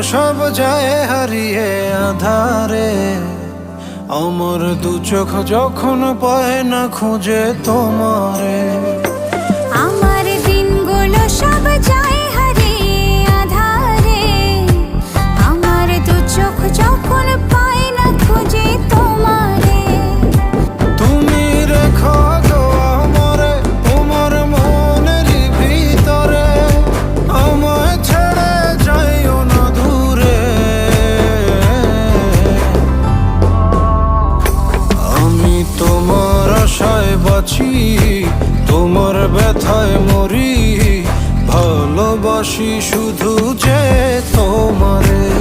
সব যায় হারিয়ে আধারে। আমার দু চোখ যখন পায় না খুঁজে তোমারে। আমার দিনগুলো সব যায় হারিয়ে আধারে। আমার দু চোখ যখন পায় না খুঁজে তোমারে। তুমি রেখো গো আমারে তোমার মনের ভিতরে, আমায় ছেড়ে যাইও না দূরে। আমি তোমার আশায় বাঁচি, তোমার ব্যথায় মরি, ভালোবাসি শুধু যে তোমারে।